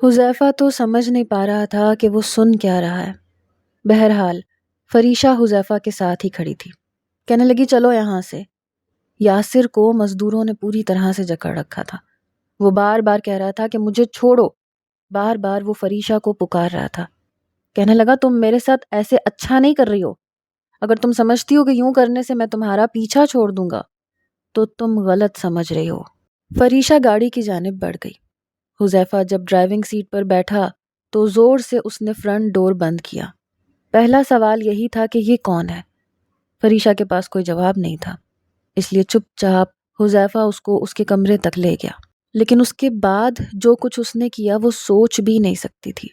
حذیفہ تو سمجھ نہیں پا رہا تھا کہ وہ سن کیا رہا ہے۔ بہرحال فریشہ حذیفہ کے ساتھ ہی کھڑی تھی۔ کہنے لگی چلو یہاں سے۔ یاسر کو مزدوروں نے پوری طرح سے جکڑ رکھا تھا۔ وہ بار بار کہہ رہا تھا کہ مجھے چھوڑو، بار بار وہ فریشہ کو پکار رہا تھا۔ کہنے لگا تم میرے ساتھ ایسے اچھا نہیں کر رہی ہو، اگر تم سمجھتی ہو کہ یوں کرنے سے میں تمہارا پیچھا چھوڑ دوں گا تو تم غلط سمجھ رہی ہو۔ فریشہ گاڑی کی جانب بڑھ گئی۔ حذیفہ جب ڈرائیونگ سیٹ پر بیٹھا تو زور سے اس نے فرنٹ ڈور بند کیا۔ پہلا سوال یہی تھا کہ یہ کون ہے؟ فریشہ کے پاس کوئی جواب نہیں تھا، اس لیے چپ چاپ حذیفہ اس کو اس کے کمرے تک لے گیا۔ لیکن اس کے بعد جو کچھ اس نے کیا وہ سوچ بھی نہیں سکتی تھی۔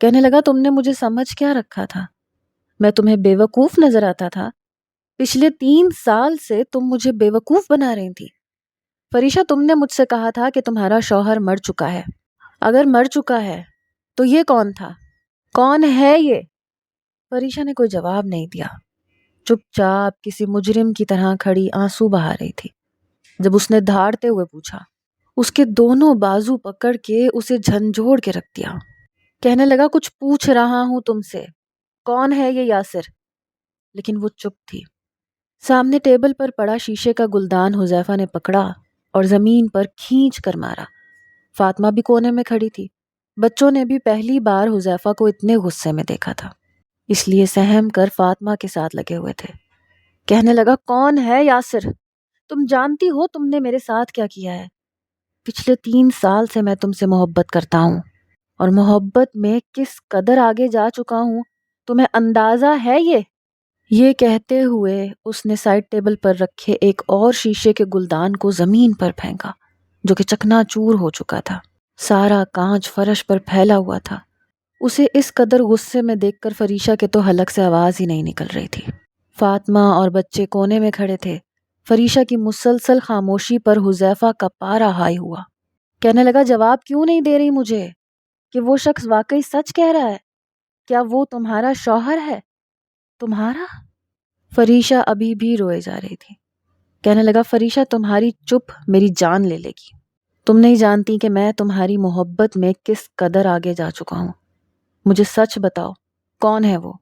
کہنے لگا تم نے مجھے سمجھ کیا رکھا تھا؟ میں تمہیں بے وقوف نظر آتا تھا؟ پچھلے 3 سال سے تم مجھے بے وقوف بنا رہی تھی۔ فریشہ تم نے مجھ سے کہا تھا کہ تمہارا شوہر مر چکا ہے۔ اگر مر چکا ہے تو یہ کون تھا؟ کون ہے یہ؟ فریشہ نے کوئی جواب نہیں دیا، چپ چاپ کسی مجرم کی طرح کھڑی آنسو بہا رہی تھی۔ جب اس نے دھاڑتے ہوئے پوچھا، اس کے دونوں بازو پکڑ کے اسے جھنجھوڑ کے رکھ دیا۔ کہنے لگا کچھ پوچھ رہا ہوں تم سے، کون ہے یہ یاسر؟ لیکن وہ چپ تھی۔ سامنے ٹیبل پر پڑا شیشے کا گلدان حذیفہ نے پکڑا اور زمین پر کھینچ کر مارا۔ فاطمہ بھی کونے میں کھڑی تھی۔ بچوں نے بھی پہلی بار حذیفہ کو اتنے غصے میں دیکھا تھا، اس لیے سہم کر فاطمہ کے ساتھ لگے ہوئے تھے۔ کہنے لگا کون ہے یاسر؟ تم جانتی ہو تم نے میرے ساتھ کیا کیا ہے؟ پچھلے 3 سال سے میں تم سے محبت کرتا ہوں، اور محبت میں کس قدر آگے جا چکا ہوں تمہیں اندازہ ہے یہ کہتے ہوئے اس نے سائڈ ٹیبل پر رکھے ایک اور شیشے کے گلدان کو زمین پر پھینکا جو کہ چکنا چور ہو چکا تھا۔ سارا کانچ فرش پر پھیلا ہوا تھا۔ اسے اس قدر غصے میں دیکھ کر فریشہ کے تو حلق سے آواز ہی نہیں نکل رہی تھی۔ فاطمہ اور بچے کونے میں کھڑے تھے۔ فریشہ کی مسلسل خاموشی پر حذیفہ کا پارا ہائی ہوا۔ کہنے لگا جواب کیوں نہیں دے رہی مجھے کہ وہ شخص واقعی سچ کہہ رہا ہے؟ کیا وہ تمہارا شوہر ہے؟ تمہارا؟ فریشہ ابھی بھی روئے جا رہی تھی۔ کہنے لگا فریشہ تمہاری چپ میری جان لے لے گی۔ تم نہیں جانتی کہ میں تمہاری محبت میں کس قدر آگے جا چکا ہوں۔ مجھے سچ بتاؤ کون ہے وہ؟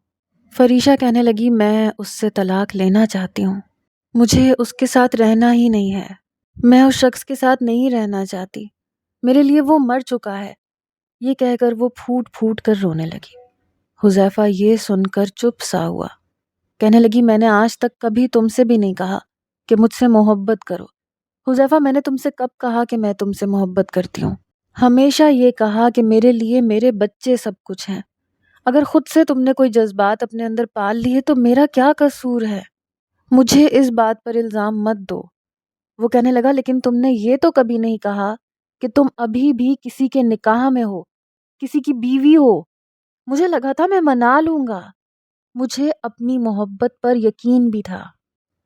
فریشہ کہنے لگی میں اس سے طلاق لینا چاہتی ہوں۔ مجھے اس کے ساتھ رہنا ہی نہیں ہے۔ میں اس شخص کے ساتھ نہیں رہنا چاہتی۔ میرے لیے وہ مر چکا ہے۔ یہ کہہ کر وہ پھوٹ پھوٹ کر رونے لگی۔ حذیفہ یہ سن کر چپ سا ہوا۔ کہنے لگی میں نے آج تک کبھی تم سے بھی نہیں کہا کہ مجھ سے محبت کرو۔ حذیفہ میں نے تم سے کب کہا کہ میں تم سے محبت کرتی ہوں؟ ہمیشہ یہ کہا کہ میرے لیے میرے بچے سب کچھ ہیں۔ اگر خود سے تم نے کوئی جذبات اپنے اندر پال لیے تو میرا کیا قصور ہے؟ مجھے اس بات پر الزام مت دو۔ وہ کہنے لگا لیکن تم نے یہ تو کبھی نہیں کہا کہ تم ابھی بھی کسی کے نکاح میں ہو، کسی کی بیوی ہو۔ مجھے لگا تھا میں منا لوں گا۔ مجھے اپنی محبت پر یقین بھی تھا۔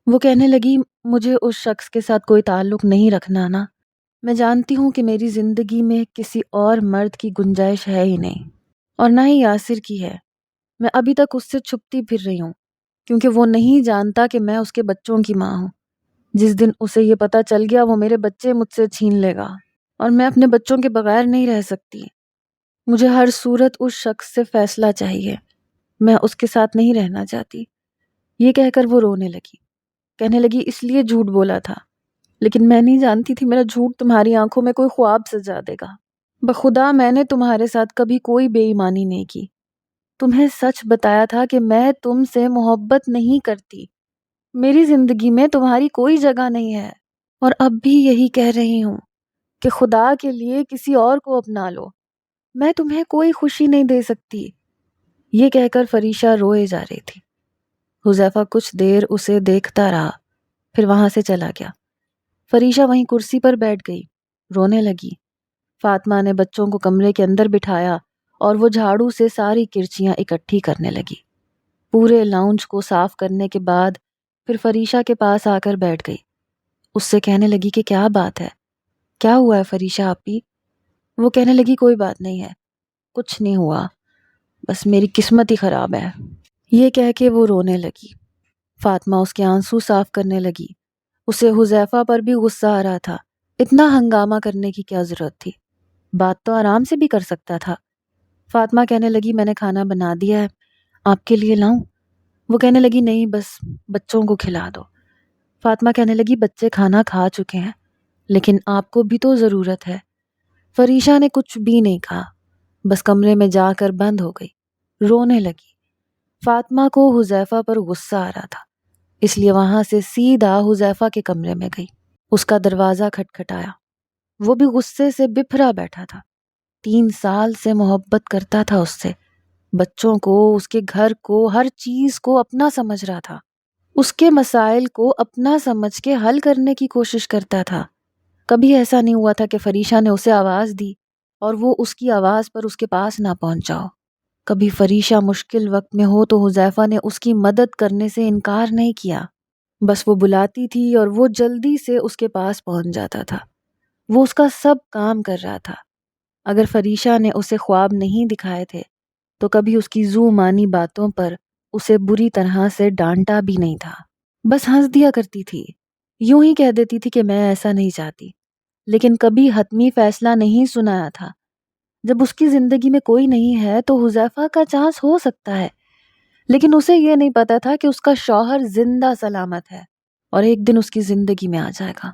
وہ کہنے لگی مجھے اس شخص کے ساتھ کوئی تعلق نہیں رکھنا نا۔ میں جانتی ہوں کہ میری زندگی میں کسی اور مرد کی گنجائش ہے ہی نہیں، اور نہ ہی یاسر کی ہے۔ میں ابھی تک اس سے چھپتی پھر رہی ہوں کیونکہ وہ نہیں جانتا کہ میں اس کے بچوں کی ماں ہوں۔ جس دن اسے یہ پتہ چل گیا وہ میرے بچے مجھ سے چھین لے گا، اور میں اپنے بچوں کے بغیر نہیں رہ سکتی۔ مجھے ہر صورت اس شخص سے فیصلہ چاہیے۔ میں اس کے ساتھ نہیں رہنا چاہتی۔ یہ کہہ کر وہ رونے لگی۔ کہنے لگی اس لیے جھوٹ بولا تھا، لیکن میں نہیں جانتی تھی میرا جھوٹ تمہاری آنکھوں میں کوئی خواب سجا دے گا۔ بخدا میں نے تمہارے ساتھ کبھی کوئی بے ایمانی نہیں کی۔ تمہیں سچ بتایا تھا کہ میں تم سے محبت نہیں کرتی۔ میری زندگی میں تمہاری کوئی جگہ نہیں ہے، اور اب بھی یہی کہہ رہی ہوں کہ خدا کے لیے کسی اور کو اپنا لو۔ میں تمہیں کوئی خوشی نہیں دے سکتی۔ یہ کہہ کر فریشہ روئے جا رہی تھی۔ حذیفہ کچھ دیر اسے دیکھتا رہا، پھر وہاں سے چلا گیا۔ فریشہ وہیں کرسی پر بیٹھ گئی، رونے لگی۔ فاطمہ نے بچوں کو کمرے کے اندر بٹھایا اور وہ جھاڑو سے ساری کرچیاں اکٹھی کرنے لگی۔ پورے لاؤنج کو صاف کرنے کے بعد پھر فریشہ کے پاس آ کر بیٹھ گئی۔ اس سے کہنے لگی کہ کیا بات ہے؟ کیا ہوا ہے فریشہ آپی؟ وہ کہنے لگی کوئی بات نہیں ہے، کچھ نہیں ہوا، بس میری قسمت ہی خراب ہے۔ یہ کہہ کے وہ رونے لگی۔ فاطمہ اس کے آنسو صاف کرنے لگی۔ اسے حذیفہ پر بھی غصہ آ رہا تھا۔ اتنا ہنگامہ کرنے کی کیا ضرورت تھی؟ بات تو آرام سے بھی کر سکتا تھا۔ فاطمہ کہنے لگی میں نے کھانا بنا دیا ہے، آپ کے لیے لاؤں؟ وہ کہنے لگی نہیں، بس بچوں کو کھلا دو۔ فاطمہ کہنے لگی بچے کھانا کھا چکے ہیں، لیکن آپ کو بھی تو ضرورت ہے۔ فریشا نے کچھ بھی نہیں کہا، بس کمرے میں جا کر بند ہو گئی، رونے لگی۔ فاطمہ کو حذیفہ پر غصہ آ رہا تھا، اس لیے وہاں سے سیدھا حذیفہ کے کمرے میں گئی۔ اس کا دروازہ کھٹکھٹایا، وہ بھی غصے سے بپھرا بیٹھا تھا۔ 3 سال سے محبت کرتا تھا اس سے، بچوں کو، اس کے گھر کو، ہر چیز کو اپنا سمجھ رہا تھا، اس کے مسائل کو اپنا سمجھ کے حل کرنے کی کوشش کرتا تھا۔ کبھی ایسا نہیں ہوا تھا کہ فریشا نے اسے آواز دی اور وہ اس کی آواز پر اس کے پاس نہ پہنچا ہو۔ کبھی فریشا مشکل وقت میں ہو تو حذیفہ نے اس کی مدد کرنے سے انکار نہیں کیا، بس وہ بلاتی تھی اور وہ جلدی سے اس کے پاس پہنچ جاتا تھا۔ وہ اس کا سب کام کر رہا تھا۔ اگر فریشا نے اسے خواب نہیں دکھائے تھے تو کبھی اس کی ذو معنی باتوں پر اسے بری طرح سے ڈانٹا بھی نہیں تھا، بس ہنس دیا کرتی تھی، یوں ہی کہہ دیتی تھی کہ میں ایسا نہیں چاہتی، لیکن کبھی حتمی فیصلہ نہیں سنایا تھا۔ جب اس کی زندگی میں کوئی نہیں ہے تو حذیفہ کا چانس ہو سکتا ہے، لیکن اسے یہ نہیں پتا تھا کہ اس کا شوہر زندہ سلامت ہے اور ایک دن اس کی زندگی میں آ جائے گا۔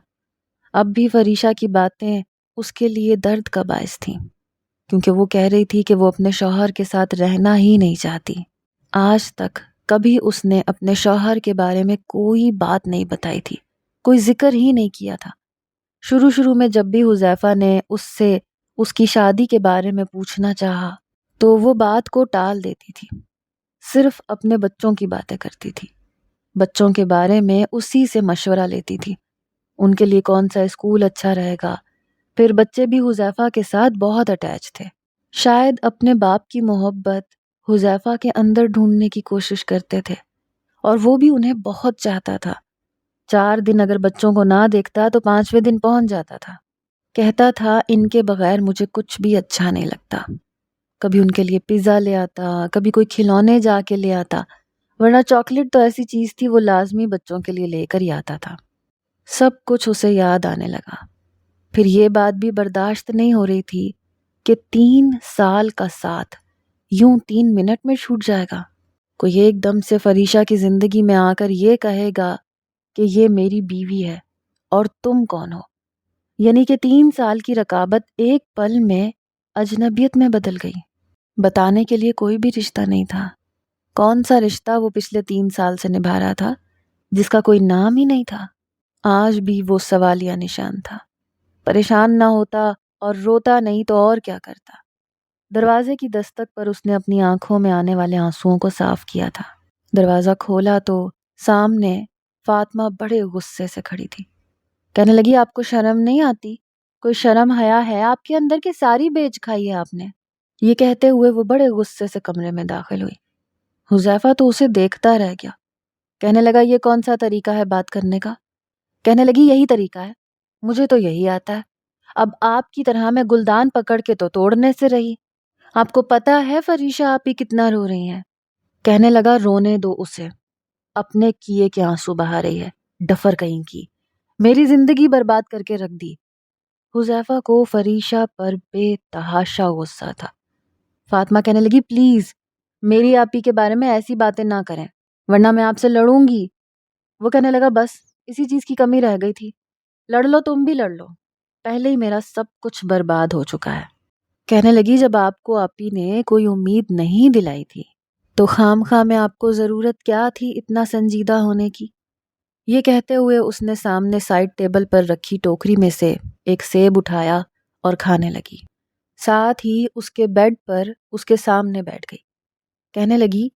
اب بھی فریشا کی باتیں اس کے لیے درد کا باعث تھیں، کیونکہ وہ کہہ رہی تھی کہ وہ اپنے شوہر کے ساتھ رہنا ہی نہیں چاہتی۔ آج تک کبھی اس نے اپنے شوہر کے بارے میں کوئی بات نہیں بتائی تھی، کوئی ذکر ہی نہیں کیا تھا۔ شروع میں جب بھی حذیفہ نے اس سے اس کی شادی کے بارے میں پوچھنا چاہا تو وہ بات کو ٹال دیتی تھی، صرف اپنے بچوں کی باتیں کرتی تھی، بچوں کے بارے میں اسی سے مشورہ لیتی تھی، ان کے لیے کون سا اسکول اچھا رہے گا۔ پھر بچے بھی حذیفہ کے ساتھ بہت اٹیچ تھے، شاید اپنے باپ کی محبت حذیفہ کے اندر ڈھونڈنے کی کوشش کرتے تھے، اور وہ بھی انہیں بہت چاہتا تھا۔ 4 دن اگر بچوں کو نہ دیکھتا تو 5ویں دن پہنچ جاتا تھا، کہتا تھا ان کے بغیر مجھے کچھ بھی اچھا نہیں لگتا۔ کبھی ان کے لیے پیزا لے آتا، کبھی کوئی کھلونے جا کے لے آتا، ورنہ چاکلیٹ تو ایسی چیز تھی وہ لازمی بچوں کے لیے لے کر ہی آتا تھا۔ سب کچھ اسے یاد آنے لگا۔ پھر یہ بات بھی برداشت نہیں ہو رہی تھی کہ 3 سال کا ساتھ یوں 3 منٹ میں چھوٹ جائے گا۔ کوئی ایک دم سے فریشا کی زندگی میں آ کر یہ کہے گا کہ یہ میری بیوی ہے اور تم کون ہو، یعنی کہ 3 سال کی رقابت ایک پل میں اجنبیت میں بدل گئی۔ بتانے کے لیے کوئی بھی رشتہ نہیں تھا۔ کون سا رشتہ وہ پچھلے 3 سال سے نبھا رہا تھا جس کا کوئی نام ہی نہیں تھا؟ آج بھی وہ سوالیہ نشان تھا۔ پریشان نہ ہوتا اور روتا نہیں تو اور کیا کرتا؟ دروازے کی دستک پر اس نے اپنی آنکھوں میں آنے والے آنسوؤں کو صاف کیا تھا۔ دروازہ کھولا تو سامنے فاطمہ بڑے غصے سے کھڑی تھی، کہنے لگی آپ کو شرم نہیں آتی؟ کوئی شرم حیا ہے آپ کے اندر کہ ساری بیچ کھائی ہے آپ نے؟ یہ کہتے ہوئے وہ بڑے غصے سے کمرے میں داخل ہوئی۔ حذیفہ تو اسے دیکھتا رہ گیا، کہنے لگا یہ کون سا طریقہ ہے بات کرنے کا؟ کہنے لگی یہی طریقہ ہے، مجھے تو یہی آتا ہے۔ اب آپ کی طرح میں گلدان پکڑ کے تو توڑنے سے رہی۔ آپ کو پتا ہے فریشا آپ ہی کتنا رو رہی ہیں؟ کہنے لگا رونے دو اسے، اپنے کیے کے آنسو بہا رہی ہے، ڈفر کہیں کی، میری زندگی برباد کر کے رکھ دی۔ حذیفہ کو فریشا پر بے تحاشا غصہ تھا۔ فاطمہ کہنے لگی پلیز میری آپی کے بارے میں ایسی باتیں نہ کریں ورنہ میں آپ سے لڑوں گی۔ وہ کہنے لگا بس اسی چیز کی کمی رہ گئی تھی، لڑ لو تم بھی لڑ لو، پہلے ہی میرا سب کچھ برباد ہو چکا ہے۔ کہنے لگی جب آپ کو آپی نے کوئی امید نہیں دلائی تھی تو خام خواہ میں آپ کو ضرورت کیا تھی اتنا سنجیدہ ہونے کی؟ یہ کہتے ہوئے اس نے سامنے سائڈ ٹیبل پر رکھی ٹوکری میں سے ایک سیب اٹھایا اور کھانے لگی، ساتھ ہی اس کے بیڈ پر اس کے سامنے بیٹھ گئی۔ کہنے لگی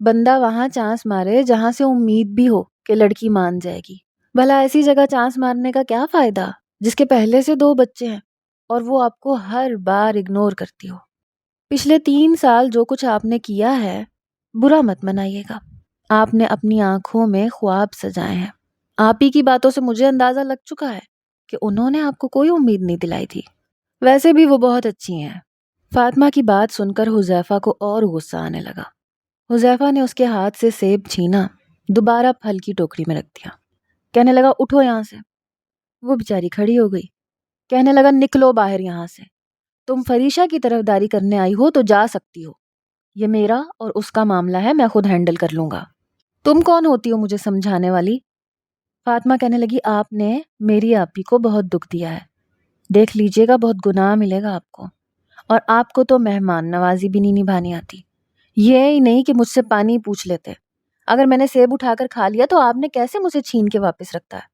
بندہ وہاں چانس مارے جہاں سے امید بھی ہو کہ لڑکی مان جائے گی، بھلا ایسی جگہ چانس مارنے کا کیا فائدہ جس کے پہلے سے 2 بچے ہیں اور وہ آپ کو ہر بار اگنور کرتی ہو۔ پچھلے 3 سال جو کچھ آپ نے کیا ہے برا مت منائیے گا، آپ نے اپنی آنکھوں میں خواب سجائے ہیں۔ آپ ہی کی باتوں سے مجھے اندازہ لگ چکا ہے کہ انہوں نے آپ کو کوئی امید نہیں دلائی تھی، ویسے بھی وہ بہت اچھی ہیں۔ فاطمہ کی بات سن کر حذیفہ کو اور غصہ آنے لگا۔ حذیفہ نے اس کے ہاتھ سے سیب چھینا، دوبارہ پھل کی ٹوکری میں رکھ دیا، کہنے لگا اٹھو یہاں سے۔ وہ بیچاری کھڑی ہو گئی، کہنے لگا نکلو باہر یہاں سے، تم فریشہ کی طرفداری کرنے آئی ہو تو جا سکتی ہو، یہ میرا اور اس کا معاملہ ہے، میں خود ہینڈل کر لوں گا۔ تم کون ہوتی ہو مجھے سمجھانے والی؟ فاطمہ کہنے لگی آپ نے میری آپی کو بہت دکھ دیا ہے، دیکھ لیجیے گا بہت گناہ ملے گا آپ کو، اور آپ کو تو مہمان نوازی بھی نہیں نبھانی آتی۔ یہ ہی نہیں کہ مجھ سے پانی پوچھ لیتے، اگر میں نے سیب اٹھا کر کھا لیا تو آپ نے کیسے مجھے چھین کے واپس رکھتا ہے؟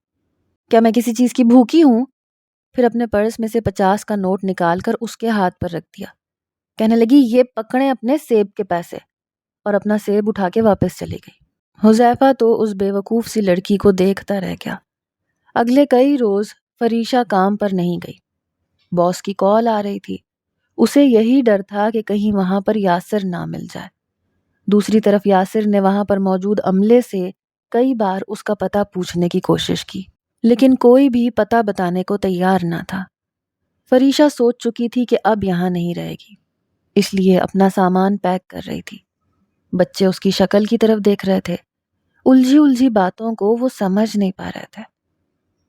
کیا میں کسی چیز کی بھوکی ہوں؟ پھر اپنے پرس میں سے 50 کا نوٹ نکال کر اس کے ہاتھ پر رکھ دیا، کہنے لگی یہ پکڑیں اپنے سیب کے پیسے، اور اپنا سیب اٹھا کے واپس چلی گئی۔ حذیفہ تو اس بے وقوف سی لڑکی کو دیکھتا رہ گیا۔ اگلے کئی روز فریشہ کام پر نہیں گئی۔ باس کی کال آ رہی تھی، اسے یہی ڈر تھا کہ کہیں وہاں پر یاسر نہ مل جائے۔ دوسری طرف یاسر نے وہاں پر موجود عملے سے کئی بار اس کا پتہ پوچھنے کی کوشش کی، لیکن کوئی بھی پتہ بتانے کو تیار نہ تھا۔ فریشہ سوچ چکی تھی کہ اب یہاں نہیں رہے گی، اس لیے اپنا سامان پیک کر رہی تھی۔ بچے اس کی شکل کی طرف دیکھ رہے تھے، الجھی الجھی باتوں کو وہ سمجھ نہیں پا رہے تھے۔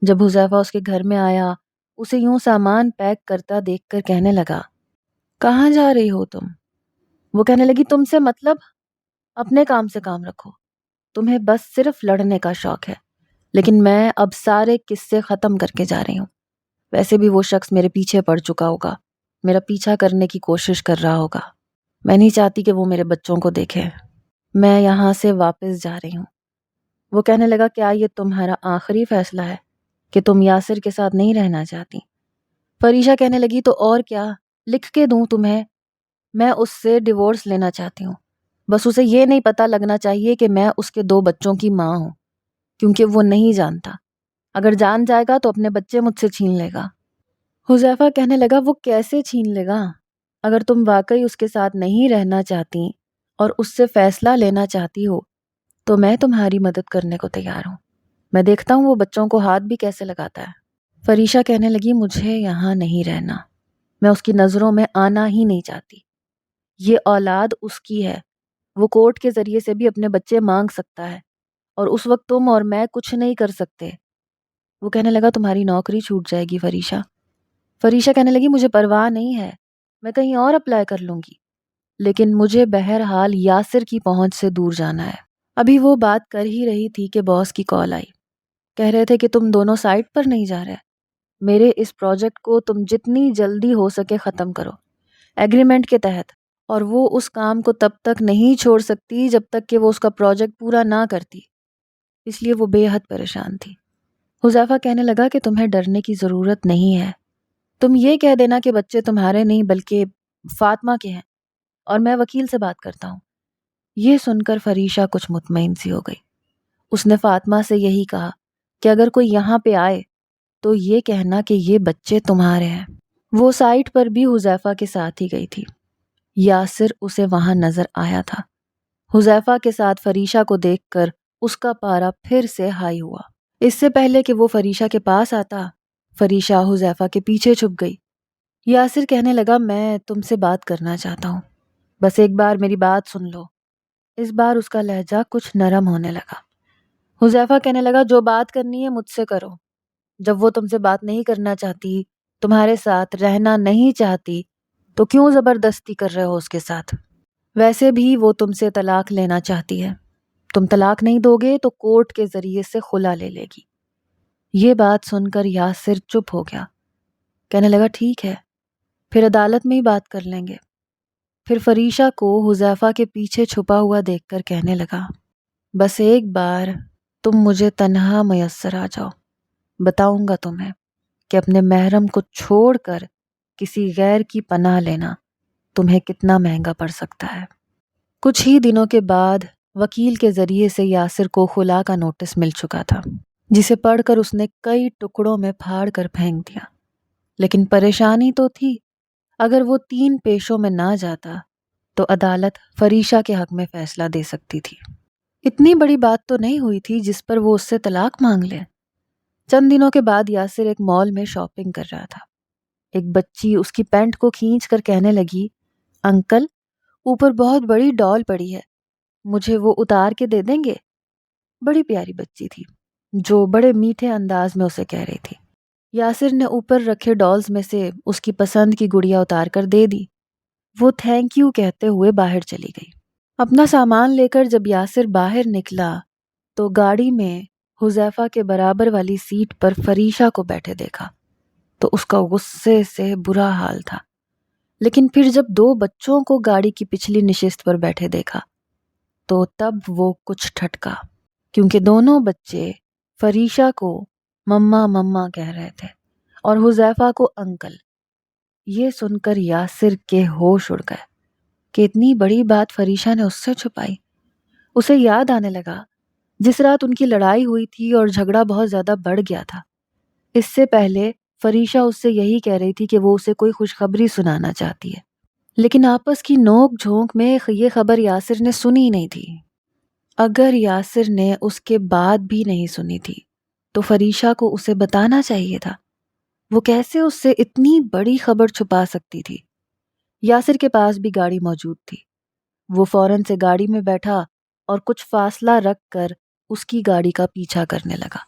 جب حذیفہ اس کے گھر میں آیا، اسے یوں سامان پیک کرتا دیکھ کر کہنے لگا کہاں جا رہی ہو تم؟ وہ کہنے لگی تم سے مطلب، اپنے کام سے کام رکھو، تمہیں بس صرف لڑنے کا شوق ہے، لیکن میں اب سارے قصے ختم کر کے جا رہی ہوں۔ ویسے بھی وہ شخص میرے پیچھے پڑ چکا ہوگا، میرا پیچھا کرنے کی کوشش کر رہا ہوگا، میں نہیں چاہتی کہ وہ میرے بچوں کو دیکھے، میں یہاں سے واپس جا رہی ہوں۔ وہ کہنے لگا کیا یہ تمہارا آخری فیصلہ ہے کہ تم یاسر کے ساتھ نہیں رہنا چاہتی؟ فریشہ کہنے لگی تو اور کیا، لکھ کے دوں تمہیں؟ میں اس سے ڈیورس لینا چاہتی ہوں، بس اسے یہ نہیں پتہ لگنا چاہیے کہ میں اس کے 2 بچوں کی ماں ہوں، کیونکہ وہ نہیں جانتا، اگر جان جائے گا تو اپنے بچے مجھ سے چھین لے گا۔ حذیفہ کہنے لگا وہ کیسے چھین لے گا؟ اگر تم واقعی اس کے ساتھ نہیں رہنا چاہتی اور اس سے فیصلہ لینا چاہتی ہو تو میں تمہاری مدد کرنے کو تیار ہوں، میں دیکھتا ہوں وہ بچوں کو ہاتھ بھی کیسے لگاتا ہے۔ فریشہ کہنے لگی مجھے یہاں نہیں رہنا، میں اس کی نظروں میں آنا ہی نہیں چاہتی، یہ اولاد اس کی ہے، وہ کورٹ کے ذریعے سے بھی اپنے بچے مانگ سکتا ہے، اور اس وقت تم اور میں کچھ نہیں کر سکتے۔ وہ کہنے لگا تمہاری نوکری چھوٹ جائے گی فریشہ۔ فریشہ کہنے لگی مجھے پرواہ نہیں ہے، میں کہیں اور اپلائی کر لوں گی، لیکن مجھے بہرحال یاسر کی پہنچ سے دور جانا ہے۔ ابھی وہ بات کر ہی رہی تھی کہ باس کی کال آئی، کہہ رہے تھے کہ تم دونوں سائٹ پر نہیں جا رہے، میرے اس پروجیکٹ کو تم جتنی جلدی ہو سکے ختم کرو ایگریمنٹ کے تحت، اور وہ اس کام کو تب تک نہیں چھوڑ سکتی جب تک کہ وہ اس کا پروجیکٹ پورا نہ کرتی، اس لیے وہ بے حد پریشان تھی۔ حذیفہ کہنے لگا کہ تمہیں ڈرنے کی ضرورت نہیں ہے، تم یہ کہہ دینا کہ بچے تمہارے نہیں بلکہ فاطمہ کے ہیں، اور میں وکیل سے بات کرتا ہوں۔ یہ سن کر فریشہ کچھ مطمئن سی ہو گئی۔ اس نے فاطمہ سے یہی کہا کہ اگر کوئی یہاں پہ آئے تو یہ کہنا کہ یہ بچے تمہارے ہیں۔ وہ سائٹ پر بھی حذیفہ کے ساتھ ہی گئی تھی، یاسر اسے وہاں نظر آیا تھا۔ حذیفہ کے ساتھ فریشہ کو دیکھ کر اس کا پارا پھر سے ہائی ہوا۔ اس سے پہلے کہ وہ فریشہ کے پاس آتا، فریشہ حذیفہ کے پیچھے چھپ گئی۔ یاسر کہنے لگا میں تم سے بات کرنا چاہتا ہوں، بس ایک بار میری بات سن لو۔ اس بار اس کا لہجہ کچھ نرم ہونے لگا۔ حذیفہ کہنے لگا جو بات کرنی ہے مجھ سے کرو، جب وہ تم سے بات نہیں کرنا چاہتی، تمہارے ساتھ رہنا نہیں چاہتی، تو کیوں زبردستی کر رہے ہو اس کے ساتھ؟ ویسے بھی وہ تم سے طلاق لینا چاہتی ہے، تم طلاق نہیں دو گے تو کورٹ کے ذریعے سے خلا لے لے گی۔ یہ بات سن کر یاسر چپ ہو گیا، کہنے لگا ٹھیک ہے، پھر عدالت میں ہی بات کر لیں گے۔ پھر فریشہ کو حذیفہ کے پیچھے چھپا ہوا دیکھ کر کہنے لگا بس ایک بار تم مجھے تنہا میسر آ جاؤ، بتاؤں گا تمہیں کہ اپنے محرم کو چھوڑ کر کسی غیر کی پناہ لینا تمہیں کتنا مہنگا پڑ سکتا ہے۔ کچھ ہی دنوں کے بعد وکیل کے ذریعے سے یاسر کو خلا کا نوٹس مل چکا تھا، جسے پڑھ کر اس نے کئی ٹکڑوں میں پھاڑ کر پھینک دیا۔ لیکن پریشانی تو تھی، اگر وہ 3 پیشوں میں نہ جاتا تو عدالت فریشہ کے حق میں فیصلہ دے سکتی تھی۔ اتنی بڑی بات تو نہیں ہوئی تھی جس پر وہ اس سے طلاق مانگ لے۔ چند دنوں کے بعد یاسر ایک مال میں شاپنگ کر رہا تھا۔ ایک بچی اس کی پینٹ کو کھینچ کر کہنے لگی انکل اوپر بہت بڑی ڈال پڑی ہے، مجھے وہ اتار کے دے دیں گے؟ بڑی پیاری بچی تھی جو بڑے میٹھے انداز میں اسے کہہ رہی تھی یاسر نے اوپر رکھے ڈالز میں سے اس کی پسند کی گڑیا اتار کر دے دی۔ وہ تھینک یو کہتے ہوئے باہر چلی گئی۔ اپنا سامان لے کر جب یاسر باہر نکلا تو گاڑی میں حذیفہ کے برابر والی سیٹ پر فریشہ کو بیٹھے دیکھا تو اس کا غصے سے برا حال تھا، لیکن پھر جب دو بچوں کو گاڑی کی پچھلی نشست پر بیٹھے دیکھا تو تب وہ کچھ ٹھٹکا، کیونکہ دونوں بچے فریشہ کو مما مما کہہ رہے تھے اور حذیفہ کو انکل۔ یہ سن کر یاسر کے ہوش اڑ گئے کہ اتنی بڑی بات فریشہ نے اس سے چھپائی۔ اسے یاد آنے لگا جس رات ان کی لڑائی ہوئی تھی اور جھگڑا بہت زیادہ بڑھ گیا تھا۔ اس سے پہلے فریشہ اس سے یہی کہہ رہی تھی کہ وہ اسے کوئی خوشخبری سنانا چاہتی ہے، لیکن آپس کی نوک جھونک میں یہ خبر یاسر نے سنی نہیں تھی۔ اگر یاسر نے اس کے بعد بھی نہیں سنی تھی تو فریشہ کو اسے بتانا چاہیے تھا۔ وہ کیسے اس سے اتنی بڑی خبر چھپا سکتی تھی؟ یاسر کے پاس بھی گاڑی موجود تھی۔ وہ فوراً سے گاڑی میں بیٹھا اور کچھ فاصلہ رکھ کر اس کی گاڑی کا پیچھا کرنے لگا۔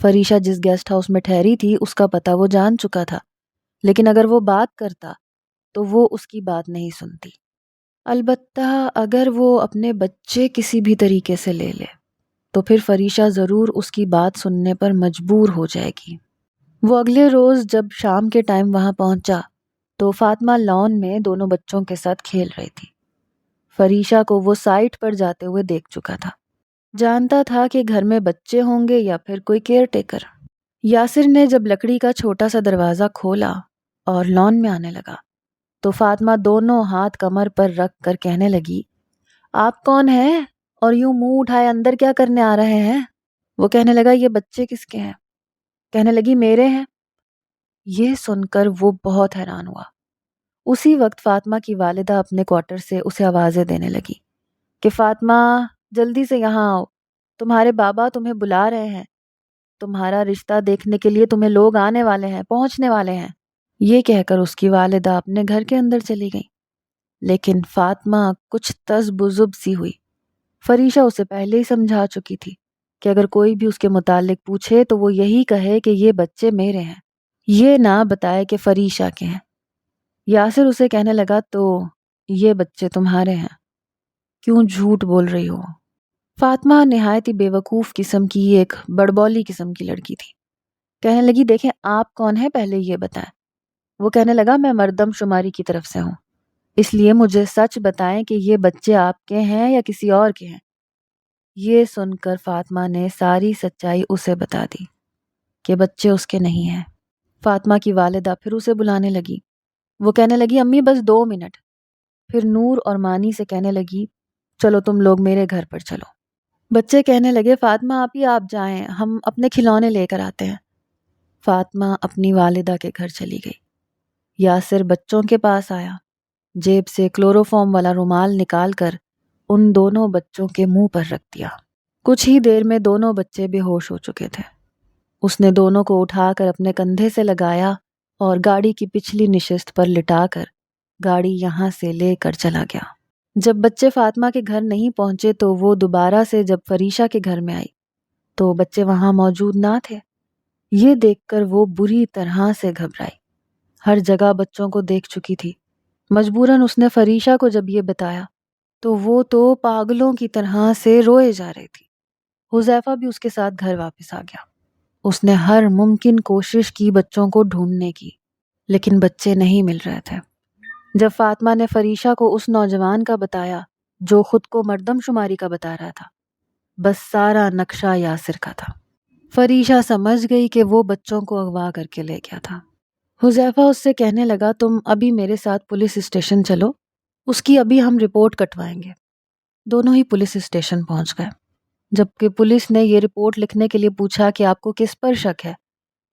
فریشہ جس گیسٹ ہاؤس میں ٹھہری تھی اس کا پتہ وہ جان چکا تھا، لیکن اگر وہ بات کرتا تو وہ اس کی بات نہیں سنتی۔ البتہ اگر وہ اپنے بچے کسی بھی طریقے سے لے لے تو پھر فریشہ ضرور اس کی بات سننے پر مجبور ہو جائے گی۔ وہ اگلے روز جب شام کے ٹائم وہاں پہنچا تو فاطمہ لان میں دونوں بچوں کے ساتھ کھیل رہی تھی۔ فریشہ کو وہ سائٹ پر جاتے ہوئے دیکھ چکا تھا، جانتا تھا کہ گھر میں بچے ہوں گے یا پھر کوئی کیئر ٹیکر۔ یاسر نے جب لکڑی کا چھوٹا سا دروازہ کھولا اور لان میں آنے لگا تو فاطمہ دونوں ہاتھ کمر پر رکھ کر کہنے لگی، آپ کون ہیں اور یوں منہ اٹھائے اندر کیا کرنے آ رہے ہیں؟ وہ کہنے لگا، یہ بچے کس کے ہیں؟ کہنے لگی، میرے ہیں۔ یہ سن کر وہ بہت حیران ہوا۔ اسی وقت فاطمہ کی والدہ اپنے کوارٹر سے اسے آوازیں دینے لگی کہ فاطمہ جلدی سے یہاں آؤ، تمہارے بابا تمہیں بلا رہے ہیں، تمہارا رشتہ دیکھنے کے لیے تمہیں لوگ آنے والے ہیں، پہنچنے والے ہیں۔ یہ کہہ کر اس کی والدہ اپنے گھر کے اندر چلی گئی، لیکن فاطمہ کچھ تذبذب سی ہوئی۔ فریشہ اسے پہلے ہی سمجھا چکی تھی کہ اگر کوئی بھی اس کے متعلق پوچھے تو وہ یہی کہے کہ یہ بچے میرے ہیں، یہ نہ بتائے کہ فریشہ کے ہیں۔ یاسر اسے کہنے لگا، تو یہ بچے تمہارے ہیں، کیوں جھوٹ بول رہی ہو؟ فاطمہ نہایت ہی بے وقوف قسم کی ایک بڑبولی قسم کی لڑکی تھی۔ کہنے لگی، دیکھیں آپ کون ہیں پہلے یہ بتائیں۔ وہ کہنے لگا، میں مردم شماری کی طرف سے ہوں، اس لیے مجھے سچ بتائیں کہ یہ بچے آپ کے ہیں یا کسی اور کے ہیں۔ یہ سن کر فاطمہ نے ساری سچائی اسے بتا دی کہ بچے اس کے نہیں ہیں۔ فاطمہ کی والدہ پھر اسے بلانے لگی۔ وہ کہنے لگی، امی بس 2 منٹ۔ پھر نور اور مانی سے کہنے لگی، چلو تم لوگ میرے گھر پر چلو۔ بچے کہنے لگے، فاطمہ آپ جائیں، ہم اپنے کھلونے لے کر آتے ہیں۔ فاطمہ اپنی والدہ کے گھر چلی گئی۔ یاسر بچوں کے پاس آیا، جیب سے کلوروفارم والا رومال نکال کر ان دونوں بچوں کے منہ پر رکھ دیا۔ کچھ ہی دیر میں دونوں بچے بے ہوش ہو چکے تھے۔ اس نے دونوں کو اٹھا کر اپنے کندھے سے لگایا اور گاڑی کی پچھلی نشست پر لٹا کر گاڑی یہاں سے لے کر چلا گیا۔ جب بچے فاطمہ کے گھر نہیں پہنچے تو وہ دوبارہ سے جب فریشہ کے گھر میں آئی تو بچے وہاں موجود نہ تھے۔ یہ دیکھ کر وہ بری طرح سے گھبرائی، ہر جگہ بچوں کو دیکھ چکی تھی۔ مجبوراً اس نے فریشہ کو جب یہ بتایا تو وہ تو پاگلوں کی طرح سے روئے جا رہی تھی۔ حذیفہ بھی اس کے ساتھ گھر واپس آ گیا۔ اس نے ہر ممکن کوشش کی بچوں کو ڈھونڈنے کی، لیکن بچے نہیں مل رہے تھے۔ جب فاطمہ نے فریشہ کو اس نوجوان کا بتایا جو خود کو مردم شماری کا بتا رہا تھا، بس سارا نقشہ یاسر کا تھا۔ فریشہ سمجھ گئی کہ وہ بچوں کو اغوا کر کے لے گیا تھا۔ حذیفہ اس سے کہنے لگا، تم ابھی میرے ساتھ پولیس اسٹیشن چلو، اس کی ابھی ہم رپورٹ کٹوائیں گے۔ دونوں ہی پولیس اسٹیشن پہنچ گئے۔ جبکہ پولیس نے یہ رپورٹ لکھنے کے لیے پوچھا کہ آپ کو کس پر شک ہے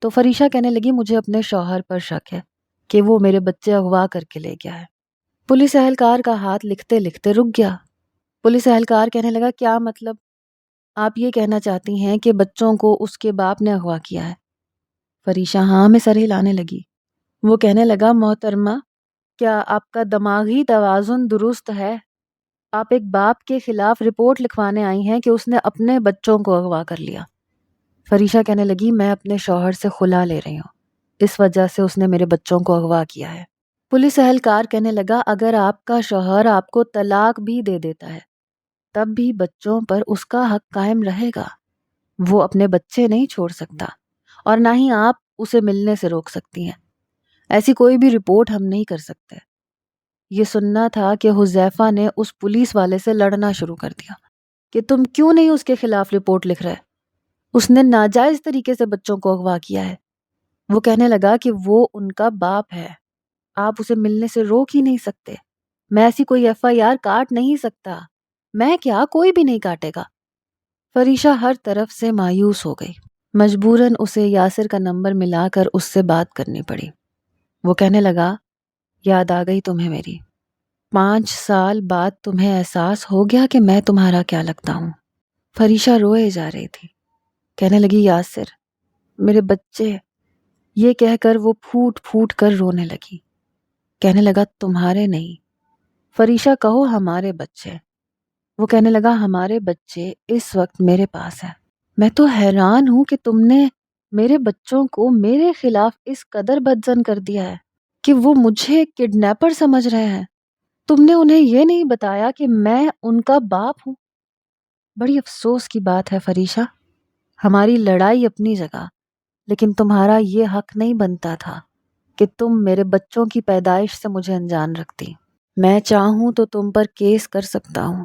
تو فریشہ کہنے لگی، مجھے اپنے شوہر پر شک ہے کہ وہ میرے بچے اغوا کر کے لے گیا ہے۔ پولیس اہلکار کا ہاتھ لکھتے لکھتے رک گیا۔ پولیس اہلکار کہنے لگا، کیا مطلب؟ آپ یہ کہنا چاہتی ہیں کہ بچوں کو اس کے باپ نے اغوا کیا ہے؟ فریشہ ہاں میں سر ہلانے لگی۔ وہ کہنے لگا، محترمہ کیا آپ کا دماغی توازن درست ہے؟ آپ ایک باپ کے خلاف رپورٹ لکھوانے آئی ہیں کہ اس نے اپنے بچوں کو اغوا کر لیا۔ فریشا کہنے لگی میں اپنے شوہر سے خلا لے رہی ہوں، اس وجہ سے اس نے میرے بچوں کو اغوا کیا ہے۔ پولیس اہلکار کہنے لگا اگر آپ کا شوہر آپ کو طلاق بھی دے دیتا ہے تب بھی بچوں پر اس کا حق قائم رہے گا، وہ اپنے بچے نہیں چھوڑ سکتا اور نہ ہی آپ اسے ملنے سے روک سکتی ہیں، ایسی کوئی بھی رپورٹ ہم نہیں کر سکتے۔ یہ سننا تھا کہ حذیفہ نے اس پولیس والے سے لڑنا شروع کر دیا کہ تم کیوں نہیں اس کے خلاف رپورٹ لکھ رہے، اس نے ناجائز طریقے سے بچوں کو اغوا کیا ہے۔ وہ کہنے لگا کہ وہ ان کا باپ ہے، آپ اسے ملنے سے روک ہی نہیں سکتے، میں ایسی کوئی ایف آئی آر کاٹ نہیں سکتا، میں کیا کوئی بھی نہیں کاٹے گا۔ فریشا ہر طرف سے مایوس ہو گئی، مجبوراً اسے یاسر کا نمبر ملا کر اس سے بات کرنی پڑی۔ وہ کہنے لگا یاد آ گئی تمہیں میری، 5 سال بعد تمہیں احساس ہو گیا کہ میں تمہارا کیا لگتا ہوں۔ فریشا روئے جا رہی تھی، کہنے لگی یاسر میرے بچے، یہ کہہ کر وہ پھوٹ پھوٹ کر رونے لگی۔ کہنے لگا تمہارے نہیں فریشا، کہو ہمارے بچے۔ وہ کہنے لگا ہمارے بچے اس وقت میرے پاس ہیں، میں تو حیران ہوں کہ تم نے میرے بچوں کو میرے خلاف اس قدر بدظن کر دیا ہے کہ وہ مجھے کڈنیپر سمجھ رہے ہیں، تم نے انہیں یہ نہیں بتایا کہ میں ان کا باپ ہوں۔ بڑی افسوس کی بات ہے فریشا، ہماری لڑائی اپنی جگہ، لیکن تمہارا یہ حق نہیں بنتا تھا کہ تم میرے بچوں کی پیدائش سے مجھے انجان رکھتی۔ میں چاہوں تو تم پر کیس کر سکتا ہوں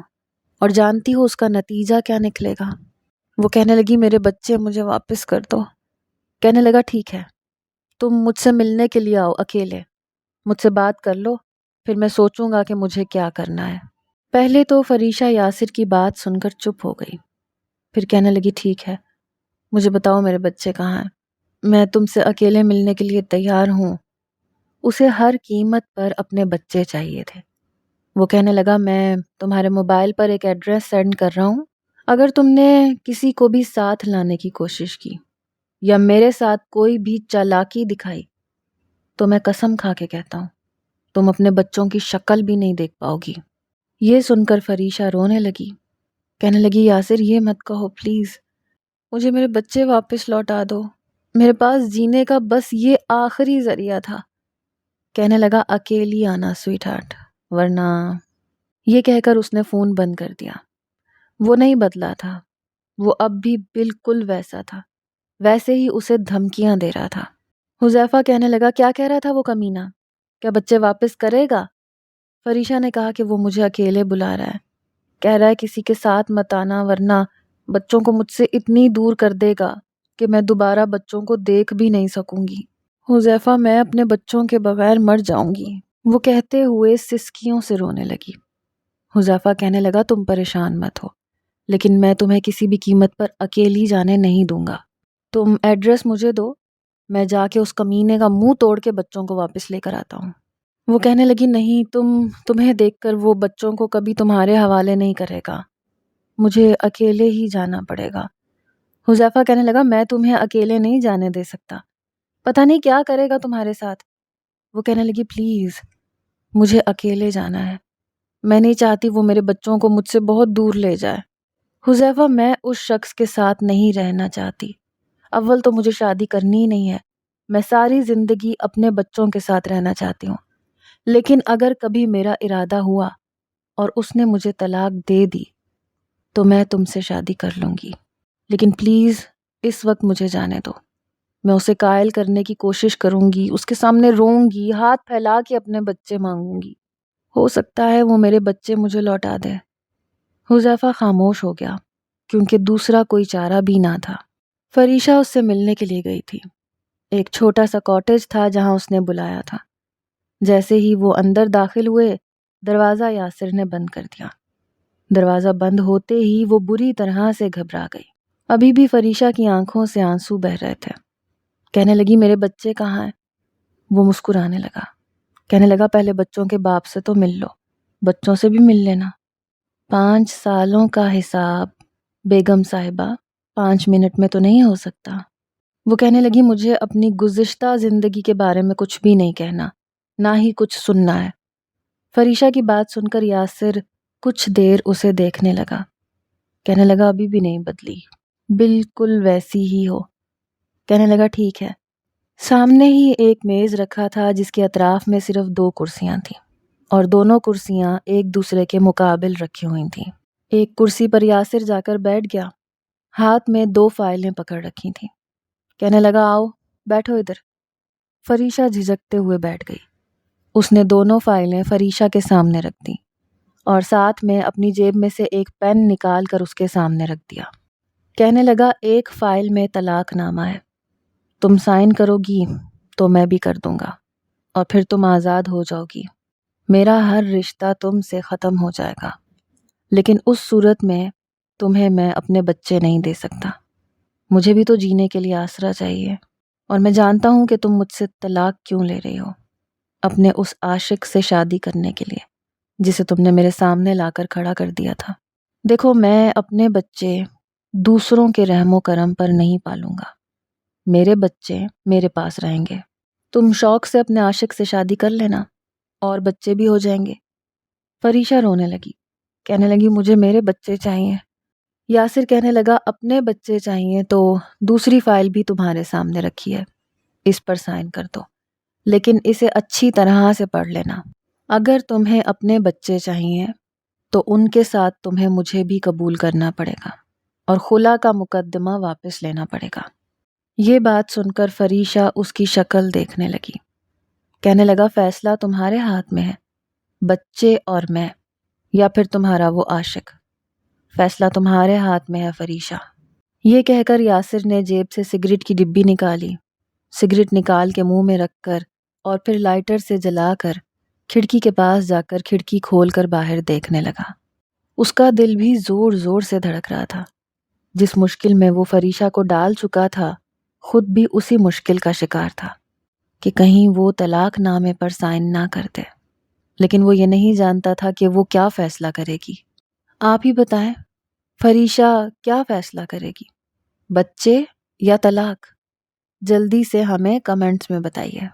اور جانتی ہو اس کا نتیجہ کیا نکلے گا۔ وہ کہنے لگی میرے بچے مجھے واپس کر دو۔ کہنے لگا ٹھیک ہے، تم مجھ سے ملنے کے لیے آؤ اکیلے، مجھ سے بات کر لو، پھر میں سوچوں گا کہ مجھے کیا کرنا ہے۔ پہلے تو فریشا یاسر کی بات سن کر چپ ہو گئی، پھر کہنے لگی ٹھیک ہے، مجھے بتاؤ میرے بچے کہاں ہیں، میں تم سے اکیلے ملنے کے لیے تیار ہوں۔ اسے ہر قیمت پر اپنے بچے چاہیے تھے۔ وہ کہنے لگا میں تمہارے موبائل پر ایک ایڈریس سینڈ کر رہا ہوں، اگر تم نے کسی کو بھی ساتھ لانے کی کوشش کی یا میرے ساتھ کوئی بھی چالاکی دکھائی تو میں قسم کھا کے کہتا ہوں تم اپنے بچوں کی شکل بھی نہیں دیکھ پاؤ گی۔ یہ سن کر فریشا رونے لگی، کہنے لگی یاسر یہ مت کہو پلیز، مجھے میرے بچے واپس لوٹا دو، میرے پاس جینے کا بس یہ آخری ذریعہ تھا۔ کہنے لگا اکیلی آنا سویٹ ہارٹ، ورنہ… یہ کہہ کر اس نے فون بند کر دیا۔ وہ نہیں بدلا تھا، وہ اب بھی بالکل ویسا تھا، ویسے ہی اسے دھمکیاں دے رہا تھا۔ حذیفہ کہنے لگا کیا کہہ رہا تھا وہ کمینہ، کیا بچے واپس کرے گا؟ فریشا نے کہا کہ وہ مجھے اکیلے بلا رہا ہے، کہہ رہا ہے کسی کے ساتھ مت آنا ورنہ بچوں کو مجھ سے اتنی دور کر دے گا کہ میں دوبارہ بچوں کو دیکھ بھی نہیں سکوں گی۔ حذیفہ میں اپنے بچوں کے بغیر مر جاؤں گی، وہ کہتے ہوئے سسکیوں سے رونے لگی۔ حذیفہ کہنے لگا تم پریشان مت ہو، لیکن میں تمہیں کسی بھی قیمت پر اکیلی جانے نہیں دوں گا، تم ایڈریس مجھے دو، میں جا کے اس کمینے کا منہ توڑ کے بچوں کو واپس لے کر آتا ہوں۔ وہ کہنے لگی نہیں، تمہیں دیکھ کر وہ بچوں کو کبھی تمہارے حوالے نہیں کرے گا، مجھے اکیلے ہی جانا پڑے گا۔ حذیفہ کہنے لگا میں تمہیں اکیلے نہیں جانے دے سکتا، پتہ نہیں کیا کرے گا تمہارے ساتھ۔ وہ کہنے لگی پلیز مجھے اکیلے جانا ہے، میں نہیں چاہتی وہ میرے بچوں کو مجھ سے بہت دور لے جائے۔ حذیفہ میں اس شخص کے ساتھ نہیں رہنا چاہتی، اول تو مجھے شادی کرنی ہی نہیں ہے، میں ساری زندگی اپنے بچوں کے ساتھ رہنا چاہتی ہوں، لیکن اگر کبھی میرا ارادہ ہوا اور اس نے مجھے طلاق دے دی تو میں تم سے شادی کر لوں گی، لیکن پلیز اس وقت مجھے جانے دو، میں اسے قائل کرنے کی کوشش کروں گی، اس کے سامنے روں گی، ہاتھ پھیلا کے اپنے بچے مانگوں گی، ہو سکتا ہے وہ میرے بچے مجھے لوٹا دے۔ حذیفہ خاموش ہو گیا کیونکہ دوسرا کوئی چارہ بھی نہ تھا۔ فریشا اس سے ملنے کے لیے گئی تھی، ایک چھوٹا سا کاٹیج تھا جہاں اس نے بلایا تھا۔ جیسے ہی وہ اندر داخل ہوئے دروازہ یاسر نے بند کر دیا۔ دروازہ بند ہوتے ہی وہ بری طرح سے گھبرا گئی، ابھی بھی فریشا کی آنکھوں سے آنسو بہہ رہے تھے۔ کہنے لگی میرے بچے کہاں ہیں؟ وہ مسکرانے لگا، کہنے لگا پہلے بچوں کے باپ سے تو مل لو، بچوں سے بھی مل لینا۔ 5 سالوں کا حساب بیگم صاحبہ 5 منٹ میں تو نہیں ہو سکتا۔ وہ کہنے لگی مجھے اپنی گزشتہ زندگی کے بارے میں کچھ بھی نہیں کہنا، نہ ہی کچھ سننا ہے۔ فریشا کی بات سن کر یاسر کچھ دیر اسے دیکھنے لگا، کہنے لگا ابھی بھی نہیں بدلی، بالکل ویسی ہی ہو۔ کہنے لگا ٹھیک ہے۔ سامنے ہی ایک میز رکھا تھا جس کے اطراف میں صرف 2 کرسیاں تھیں اور دونوں کرسیاں ایک دوسرے کے مقابل رکھی ہوئی تھیں۔ ایک کرسی پر یاسر جا کر بیٹھ گیا، ہاتھ میں 2 فائلیں پکڑ رکھی تھیں۔ کہنے لگا آؤ بیٹھو ادھر۔ فریشہ جھجکتے ہوئے بیٹھ گئی۔ اس نے دونوں فائلیں فریشہ کے سامنے رکھ دیں اور ساتھ میں اپنی جیب میں سے ایک پین نکال کر اس کے سامنے رکھ دیا۔ کہنے لگا ایک فائل میں طلاق نامہ ہے، تم سائن کرو گی تو میں بھی کر دوں گا اور پھر تم آزاد ہو جاؤ گی۔ میرا ہر رشتہ تم سے ختم ہو جائے گا، لیکن اس صورت میں تمہیں میں اپنے بچے نہیں دے سکتا۔ مجھے بھی تو جینے کے لیے آسرا چاہیے، اور میں جانتا ہوں کہ تم مجھ سے طلاق کیوں لے رہی ہو، اپنے اس عاشق سے شادی کرنے کے لیے جسے تم نے میرے سامنے لا کر کھڑا کر دیا تھا۔ دیکھو میں اپنے بچے دوسروں کے رحم و کرم پر نہیں پالوں گا، میرے بچے میرے پاس رہیں گے۔ تم شوق سے اپنے عاشق سے شادی کر لینا اور بچے بھی ہو جائیں گے۔ فریشہ رونے لگی، کہنے لگی مجھے میرے بچے چاہیے۔ یاسر کہنے لگا اپنے بچے چاہیے تو دوسری فائل بھی تمہارے سامنے رکھی ہے، اس پر سائن کر دو، لیکن اسے اچھی طرح سے پڑھ لینا۔ اگر تمہیں اپنے بچے چاہیے تو ان کے ساتھ تمہیں مجھے بھی قبول کرنا پڑے گا اور خلا کا مقدمہ واپس لینا پڑے گا۔ یہ بات سن کر فریشہ اس کی شکل دیکھنے لگی۔ کہنے لگا فیصلہ تمہارے ہاتھ میں ہے، بچے اور میں، یا پھر تمہارا وہ عاشق۔ فیصلہ تمہارے ہاتھ میں ہے فریشہ۔ یہ کہہ کر یاسر نے جیب سے سگریٹ کی ڈبی نکالی، سگریٹ نکال کے منہ میں رکھ کر اور پھر لائٹر سے جلا کر کھڑکی کے پاس جا کر کھڑکی کھول کر باہر دیکھنے لگا۔ اس کا دل بھی زور زور سے دھڑک رہا تھا۔ جس مشکل میں وہ فریشہ کو ڈال چکا تھا، خود بھی اسی مشکل کا شکار تھا کہ کہیں وہ طلاق نامے پر سائن نہ کر دے، لیکن وہ یہ نہیں جانتا تھا کہ وہ کیا فیصلہ کرے گی۔ آپ ہی بتائیں فریشہ کیا فیصلہ کرے گی، بچے یا طلاق؟ جلدی سے ہمیں کمنٹس میں بتائیے۔